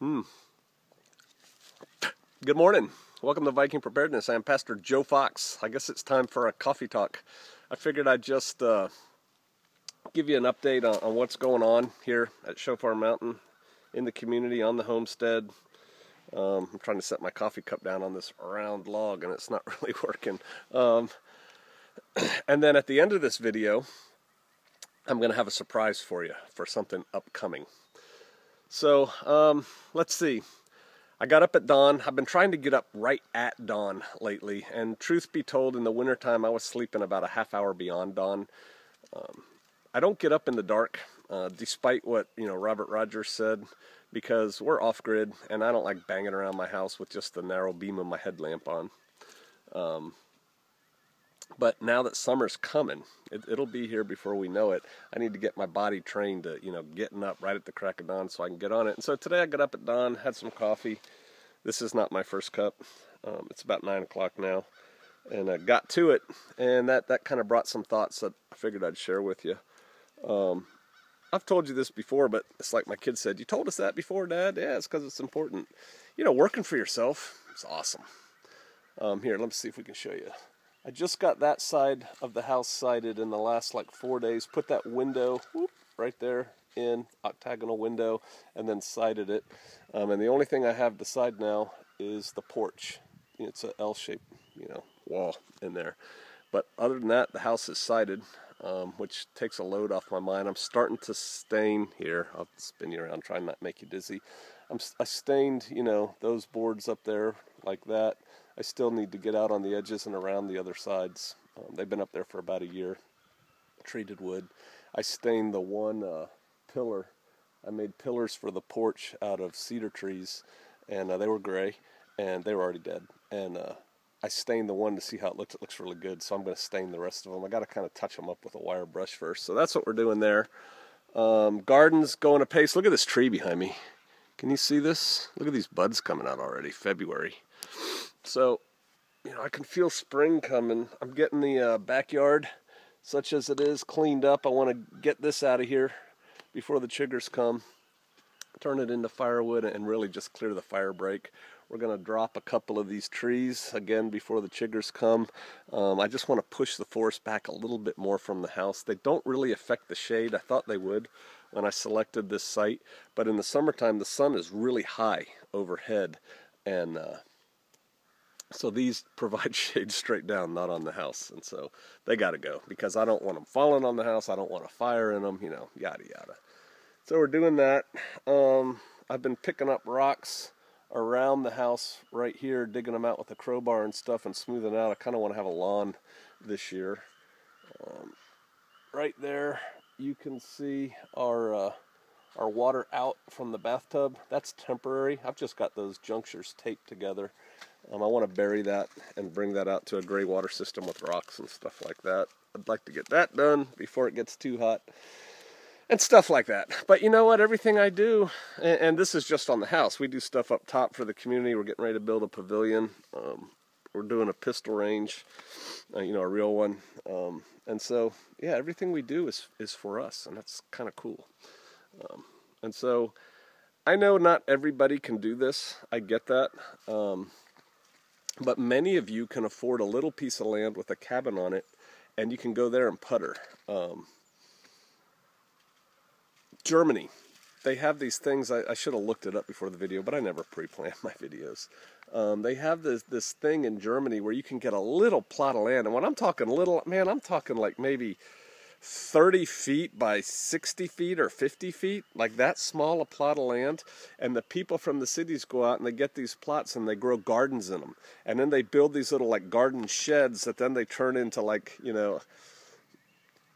Good morning. Welcome to Viking Preparedness. I'm Pastor Joe Fox. I guess it's time for a coffee talk. I figured I'd just give you an update on what's going on here at Shofar Mountain in the community on the homestead. I'm trying to set my coffee cup down on this round log and it's not really working. And then at the end of this video, I'm going to have a surprise for you for something upcoming. So let's see. I got up at dawn. I've been trying to get up right at dawn lately, and truth be told, in the wintertime I was sleeping about a half hour beyond dawn. I don't get up in the dark, despite what Robert Rogers said, because we're off-grid, and I don't like banging around my house with just the narrow beam of my headlamp on. But now that summer's coming, it'll be here before we know it. I need to get my body trained to, getting up right at the crack of dawn so I can get on it. And so today I got up at dawn, had some coffee. This is not my first cup. It's about 9 o'clock now. And I got to it, and that kind of brought some thoughts that I figured I'd share with you. I've told you this before, but it's like my kid said, "You told us that before, Dad?" Yeah, it's because it's important. Working for yourself is awesome. Here, let me see if we can show you. I just got that side of the house sided in the last 4 days. Put that window right there in, octagonal window, and then sided it. And the only thing I have to side now is the porch. It's an L-shaped, wall in there. But other than that, the house is sided, which takes a load off my mind. I'm starting to stain here. I'll spin you around, try not to make you dizzy. I stained, those boards up there like that. I still need to get out on the edges and around the other sides. They've been up there for about a year. Treated wood. I stained the one pillar. I made pillars for the porch out of cedar trees, and they were gray, and they were already dead. And I stained the one to see how it looks. It looks really good, so I'm going to stain the rest of them. I got to kind of touch them up with a wire brush first. So that's what we're doing there. Garden's going apace. Look at this tree behind me. Can you see this? Look at these buds coming out already, February. So, I can feel spring coming. I'm getting the backyard, such as it is, cleaned up. I want to get this out of here before the chiggers come. Turn it into firewood and really just clear the fire break. We're going to drop a couple of these trees, again, before the chiggers come. I just want to push the forest back a little bit more from the house. They don't really affect the shade. I thought they would when I selected this site. But in the summertime, the sun is really high overhead. And so these provide shade straight down, not on the house. And so they got to go because I don't want them falling on the house. I don't want a fire in them, yada, yada. So we're doing that. I've been picking up rocks around the house right here, digging them out with a crowbar and stuff and smoothing out. I kind of want to have a lawn this year. Right there, you can see our water out from the bathtub. That's temporary. I've just got those junctures taped together. I want to bury that and bring that out to a gray water system with rocks and stuff like that. I'd like to get that done before it gets too hot and stuff like that. But you know what? Everything I do, and this is just on the house. We do stuff up top for the community. We're getting ready to build a pavilion. We're doing a pistol range, a real one. And so, yeah, everything we do is for us, and that's kind of cool. And so I know not everybody can do this. I get that. But many of you can afford a little piece of land with a cabin on it, and you can go there and putter. Germany, they have these things. I should have looked it up before the video, but I never pre-plan my videos. They have this thing in Germany where you can get a little plot of land. And when I'm talking little, man, I'm talking like maybe 30 feet by 60 feet or 50 feet, like that small a plot of land. And the people from the cities go out and they get these plots and they grow gardens in them. And then they build these little garden sheds that then they turn into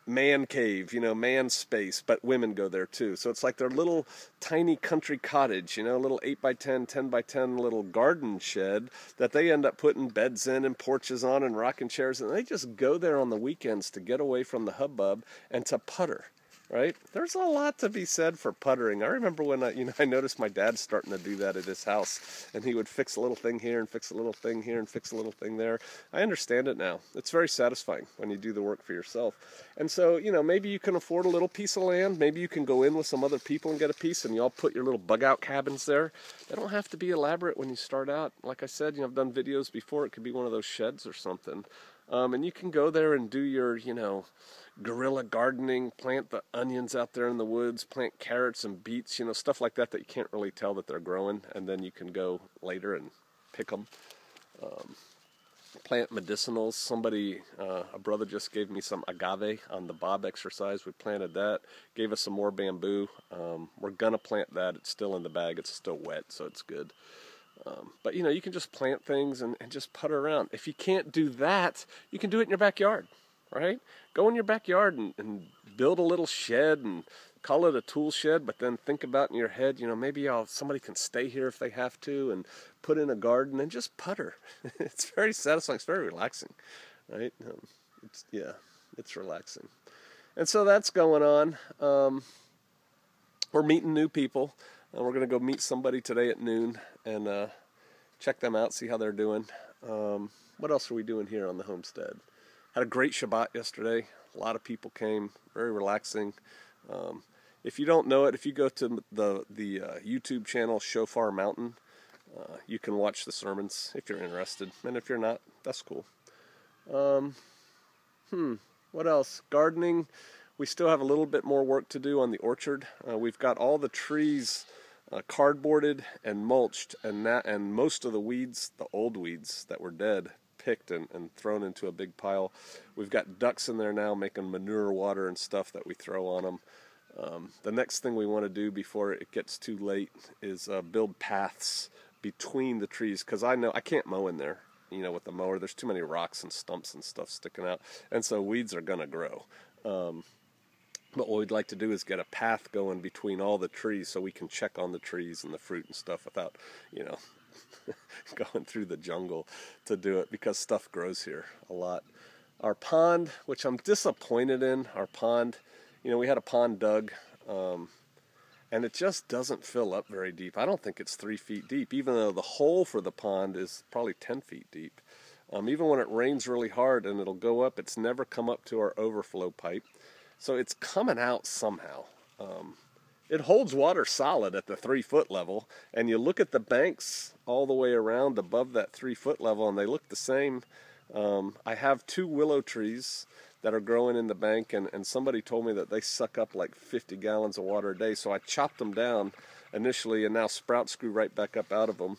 man cave, man space, but women go there too. So it's like their little tiny country cottage, little 8x10, 10x10 little garden shed that they end up putting beds in and porches on and rocking chairs. And they just go there on the weekends to get away from the hubbub and to putter. right? There's a lot to be said for puttering. I remember when I noticed my dad starting to do that at his house, and he would fix a little thing here and fix a little thing here and fix a little thing there. I understand it now. It's very satisfying when you do the work for yourself. And so, maybe you can afford a little piece of land. Maybe you can go in with some other people and get a piece, and you all put your little bug out cabins there. They don't have to be elaborate when you start out. Like I said, I've done videos before. It could be one of those sheds or something. And you can go there and do your, guerrilla gardening, plant the onions out there in the woods, plant carrots and beets, stuff like that you can't really tell that they're growing, and then you can go later and pick them. Plant medicinals. Somebody, a brother just gave me some agave on the bob exercise. We planted that, gave us some more bamboo. We're gonna plant that. It's still in the bag. It's still wet, so it's good. But you can just plant things and just putter around. If you can't do that, you can do it in your backyard, right? Go in your backyard and build a little shed and call it a tool shed, but then think about in your head, maybe somebody can stay here if they have to, and put in a garden and just putter. It's very satisfying. It's very relaxing, right? It's relaxing. And so that's going on. We're meeting new people. We're going to go meet somebody today at noon and check them out, see how they're doing. What else are we doing here on the homestead? Had a great Shabbat yesterday. A lot of people came. Very relaxing. If you don't know it, if you go to the YouTube channel Shofar Mountain, you can watch the sermons if you're interested. And if you're not, that's cool. What else? Gardening. We still have a little bit more work to do on the orchard. We've got all the trees cardboarded and mulched, and most of the weeds, the old weeds that were dead, picked and thrown into a big pile. We've got ducks in there now making manure water and stuff that we throw on them. The next thing we want to do before it gets too late is build paths between the trees, because I know I can't mow in there, with the mower. There's too many rocks and stumps and stuff sticking out, and so weeds are going to grow. But what we'd like to do is get a path going between all the trees so we can check on the trees and the fruit and stuff without, going through the jungle to do it, because stuff grows here a lot. Our pond, which I'm disappointed in, we had a pond dug, and it just doesn't fill up very deep. I don't think it's 3 feet deep, even though the hole for the pond is probably 10 feet deep. Even when it rains really hard and it'll go up, it's never come up to our overflow pipe. So it's coming out somehow. It holds water solid at the 3-foot level, and you look at the banks all the way around above that 3-foot level, and they look the same. I have 2 willow trees that are growing in the bank, and somebody told me that they suck up like 50 gallons of water a day, so I chopped them down initially, and now sprouts grew right back up out of them.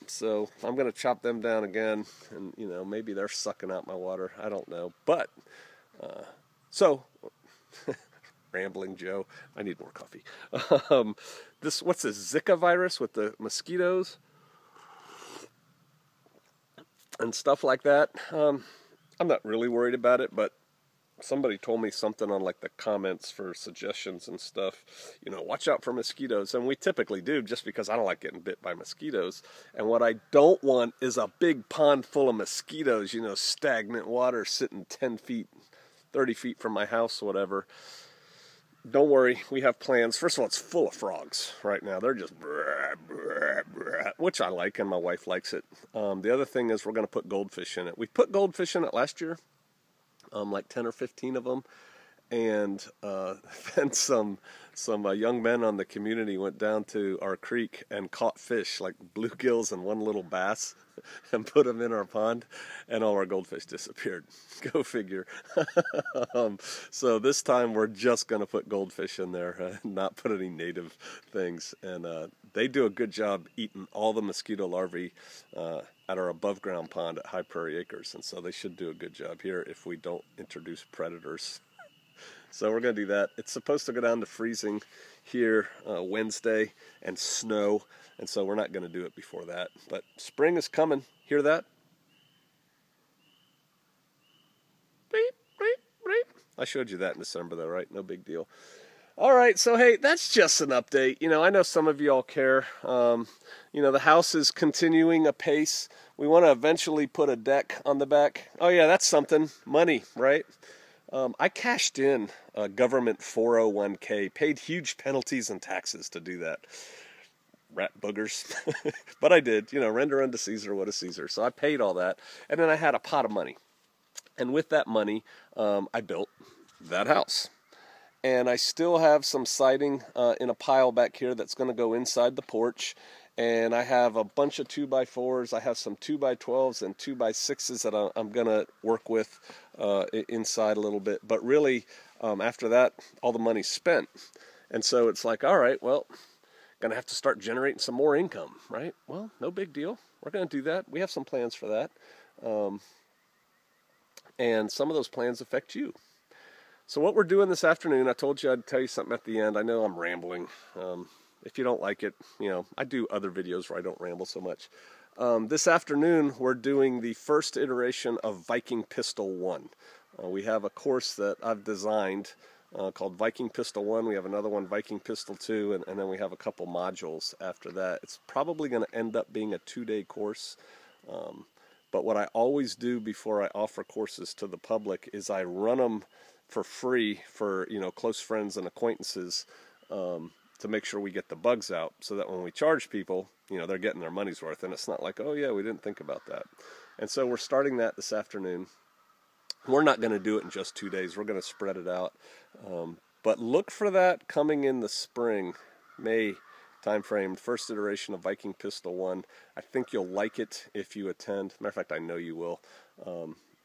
So I'm going to chop them down again, and maybe they're sucking out my water. I don't know, but rambling Joe. I need more coffee. What's this Zika virus with the mosquitoes and stuff like that? I'm not really worried about it, but somebody told me something on like the comments for suggestions and stuff. Watch out for mosquitoes, and we typically do, just because I don't like getting bit by mosquitoes. And what I don't want is a big pond full of mosquitoes. Stagnant water sitting 10 feet. 30 feet from my house, whatever. Don't worry, we have plans. First of all, it's full of frogs right now. They're just which I like, and my wife likes it. The other thing is we're going to put goldfish in it. We put goldfish in it last year, like 10 or 15 of them, and then some young men on the community went down to our creek and caught fish, like bluegills and one little bass, and put them in our pond, and all our goldfish disappeared. Go figure. So this time we're just going to put goldfish in there, not put any native things. And they do a good job eating all the mosquito larvae at our above ground pond at High Prairie Acres, and so they should do a good job here if we don't introduce predators. So we're going to do that. It's supposed to go down to freezing here Wednesday and snow, and so we're not going to do it before that. But spring is coming. Hear that? Beep, beep, beep. I showed you that in December though, right? No big deal. All right, so hey, that's just an update. I know some of you all care. The house is continuing apace. We want to eventually put a deck on the back. Oh yeah, that's something. Money, right? I cashed in a government 401k, paid huge penalties and taxes to do that. Rat boogers. But I did, render unto Caesar what is Caesar. So I paid all that. And then I had a pot of money. And with that money, I built that house. And I still have some siding in a pile back here that's going to go inside the porch. And I have a bunch of 2x4s. I have some 2x12s and 2x6s that I'm going to work with inside a little bit. But really, after that, all the money's spent. And so it's like, all right, well, going to have to start generating some more income, right? Well, no big deal. We're going to do that. We have some plans for that. And some of those plans affect you. So what we're doing this afternoon, I told you I'd tell you something at the end. I know I'm rambling. If you don't like it, I do other videos where I don't ramble so much. This afternoon, we're doing the first iteration of Viking Pistol 1. We have a course that I've designed called Viking Pistol 1. We have another one, Viking Pistol 2, and then we have a couple modules after that. It's probably going to end up being a 2-day course. But what I always do before I offer courses to the public is I run them for free for close friends and acquaintances to make sure we get the bugs out, so that when we charge people, they're getting their money's worth, and it's not like, oh yeah, we didn't think about that. And so we're starting that this afternoon. We're not going to do it in just 2 days. We're going to spread it out. But look for that coming in the spring, May timeframe, first iteration of Viking Pistol 1. I think you'll like it if you attend. Matter of fact, I know you will.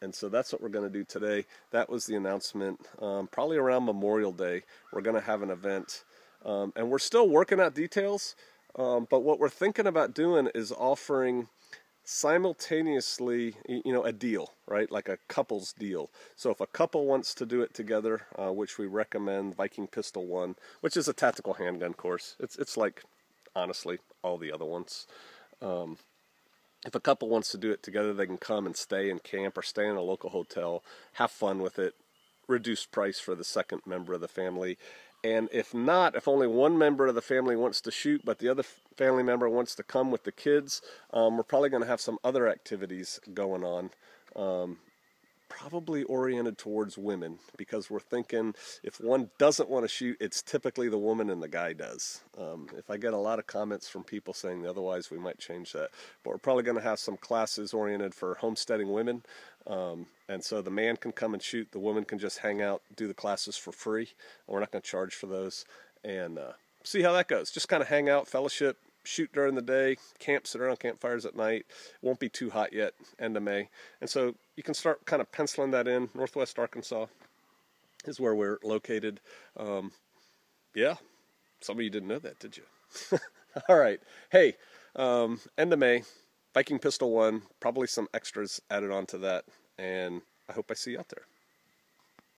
And so that's what we're going to do today. That was the announcement. Probably around Memorial Day, we're going to have an event. And we're still working out details. But what we're thinking about doing is offering simultaneously, a deal, right? Like a couple's deal. So if a couple wants to do it together, which we recommend Viking Pistol 1, which is a tactical handgun course. It's like, honestly, all the other ones. If a couple wants to do it together, they can come and stay in camp or stay in a local hotel, have fun with it, reduced price for the second member of the family. And if not, if only one member of the family wants to shoot, but the other family member wants to come with the kids, we're probably going to have some other activities going on, probably oriented towards women, because we're thinking if one doesn't want to shoot, it's typically the woman and the guy does. If I get a lot of comments from people saying otherwise, we might change that. But we're probably going to have some classes oriented for homesteading women. And so the man can come and shoot, the woman can just hang out, do the classes for free. We're not going to charge for those. And see how that goes. Just kind of hang out, fellowship, shoot during the day, camp, sit around campfires at night. It won't be too hot yet, end of May. And so you can start kind of penciling that in. Northwest Arkansas is where we're located. Yeah, some of you didn't know that, did you? All right. Hey, end of May, Viking Pistol 1, probably some extras added on to that. And I hope I see you out there.